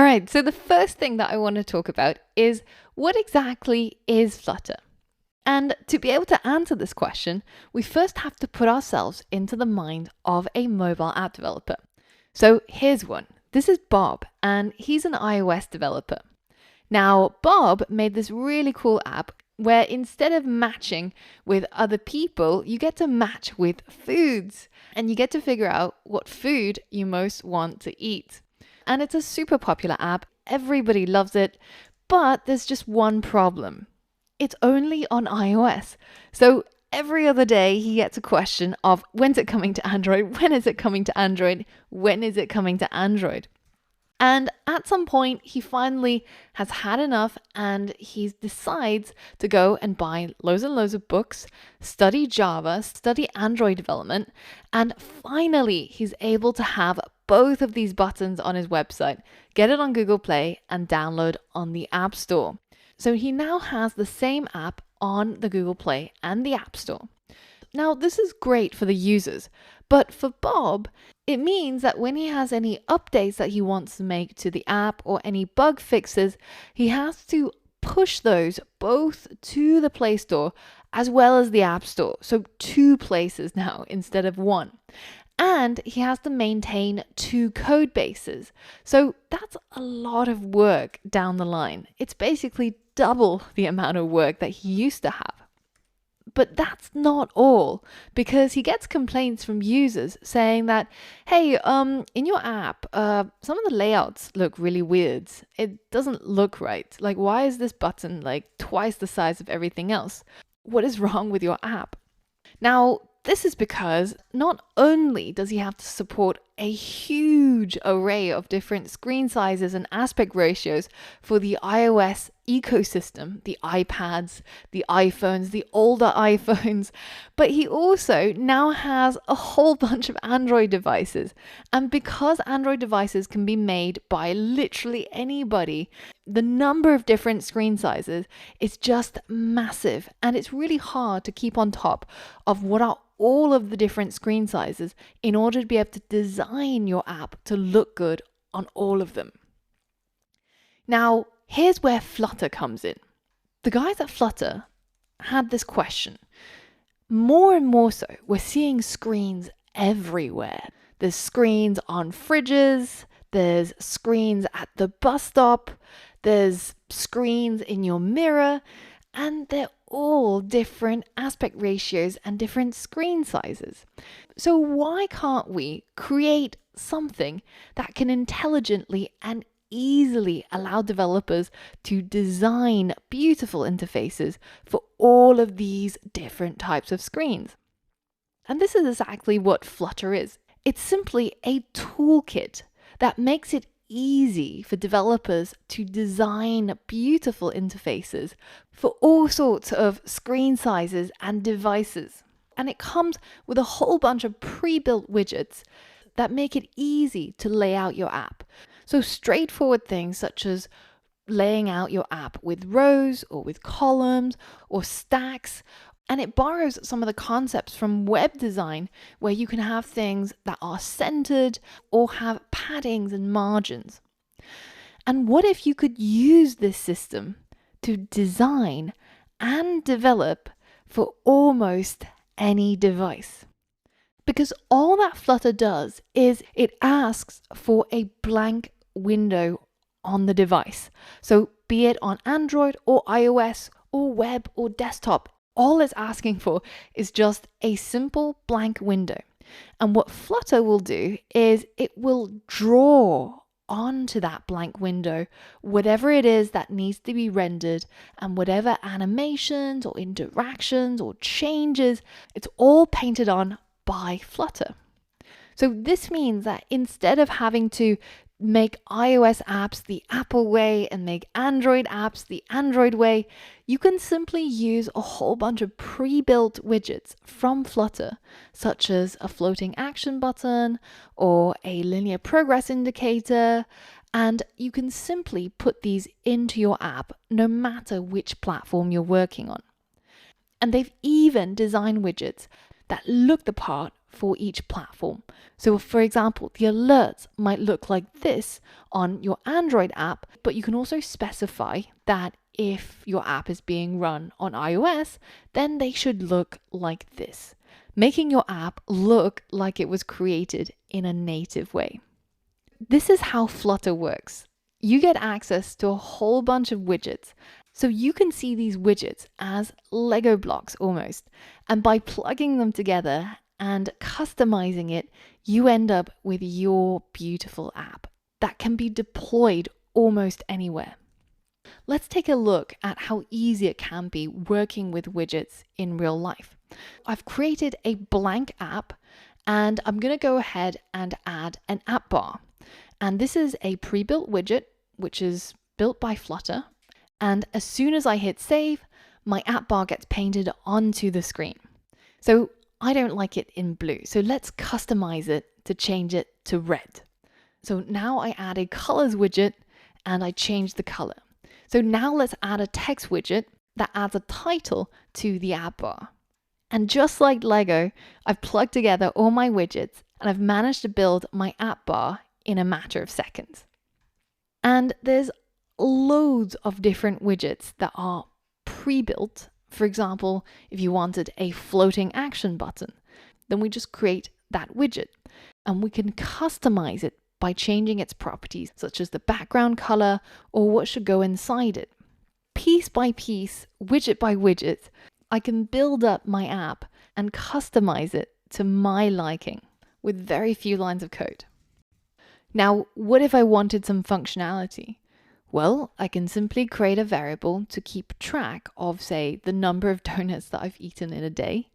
right, so the first thing that I want to talk about is what exactly is Flutter? And to be able to answer this question, we first have to put ourselves into the mind of a mobile app developer. So here's one. This is Bob, and he's an iOS developer. Now, Bob made this really cool app where instead of matching with other people, you get to match with foods, and you get to figure out what food you most want to eat. And it's a super popular app. Everybody loves it, but there's just one problem. It's only on iOS. So every other day he gets a question of when's it coming to Android? When is it coming to Android? When is it coming to Android? And at some point he finally has had enough and he decides to go and buy loads and loads of books, study Java, study Android development, and finally he's able to have both of these buttons on his website, get it on Google Play and download on the App Store. So he now has the same app on the Google Play and the App Store. Now, this is great for the users, but for Bob, it means that when he has any updates that he wants to make to the app or any bug fixes, he has to push those both to the Play Store as well as the App Store. So 2 places now instead of 1. And he has to maintain 2 code bases. So that's a lot of work down the line. It's basically double the amount of work that he used to have. But that's not all, because he gets complaints from users saying that, hey, in your app, some of the layouts look really weird. It doesn't look right. Like, why is this button like twice the size of everything else? What is wrong with your app? Now, this is because not only does he have to support a huge array of different screen sizes and aspect ratios for the iOS ecosystem, the iPads, the iPhones, the older iPhones, but he also now has a whole bunch of Android devices. And because Android devices can be made by literally anybody, the number of different screen sizes is just massive. And it's really hard to keep on top of what are all of the different screen sizes in order to be able to design your app to look good on all of them. Now, here's where Flutter comes in. The guys at Flutter had this question. More and more so, we're seeing screens everywhere. There's screens on fridges, there's screens at the bus stop, there's screens in your mirror, and they're all different aspect ratios and different screen sizes. So why can't we create something that can intelligently and easily allow developers to design beautiful interfaces for all of these different types of screens? And this is exactly what Flutter is. It's simply a toolkit that makes it easy for developers to design beautiful interfaces for all sorts of screen sizes and devices. And it comes with a whole bunch of pre-built widgets that make it easy to lay out your app. So straightforward things such as laying out your app with rows or with columns or stacks. And it borrows some of the concepts from web design, where you can have things that are centered or have paddings and margins. And what if you could use this system to design and develop for almost any device? Because all that Flutter does is it asks for a blank window on the device. So be it on Android or iOS or web or desktop, all it's asking for is just a simple blank window. And what Flutter will do is it will draw onto that blank window whatever it is that needs to be rendered, and whatever animations or interactions or changes, it's all painted on by Flutter. So this means that instead of having to make iOS apps the Apple way and make Android apps the Android way, you can simply use a whole bunch of pre-built widgets from Flutter, such as a floating action button or a linear progress indicator, and you can simply put these into your app no matter which platform you're working on. And they've even designed widgets that look the part for each platform. So for example, the alerts might look like this on your Android app, but you can also specify that if your app is being run on iOS, then they should look like this, making your app look like it was created in a native way. This is how Flutter works. You get access to a whole bunch of widgets. So you can see these widgets as Lego blocks almost. And by plugging them together and customizing it, you end up with your beautiful app that can be deployed almost anywhere. Let's take a look at how easy it can be working with widgets in real life. I've created a blank app and I'm going to go ahead and add an app bar. And this is a pre-built widget, which is built by Flutter. And as soon as I hit save, my app bar gets painted onto the screen. So I don't like it in blue. So let's customize it to change it to red. So now I add a colors widget and I change the color. So now let's add a text widget that adds a title to the app bar. And just like Lego, I've plugged together all my widgets and I've managed to build my app bar in a matter of seconds. And there's loads of different widgets that are pre-built. For example, if you wanted a floating action button, then we just create that widget and we can customize it by changing its properties, such as the background color or what should go inside it. Piece by piece, widget by widget, I can build up my app and customize it to my liking with very few lines of code. Now, what if I wanted some functionality? Well, I can simply create a variable to keep track of, say, the number of donuts that I've eaten in a day.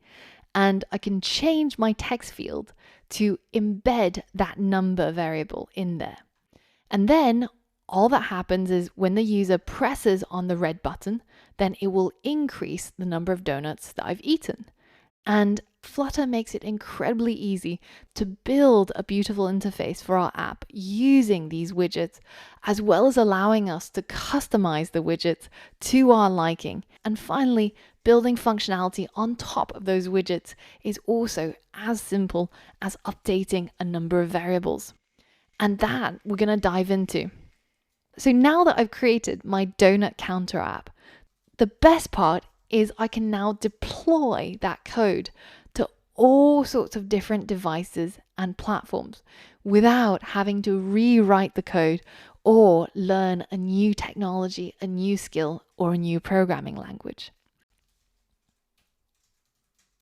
And I can change my text field to embed that number variable in there. And then all that happens is when the user presses on the red button, then it will increase the number of donuts that I've eaten. And Flutter makes it incredibly easy to build a beautiful interface for our app using these widgets, as well as allowing us to customize the widgets to our liking. And finally, building functionality on top of those widgets is also as simple as updating a number of variables. And that we're going to dive into. So now that I've created my donut counter app, the best part is I can now deploy that code to all sorts of different devices and platforms without having to rewrite the code or learn a new technology, a new skill, or a new programming language.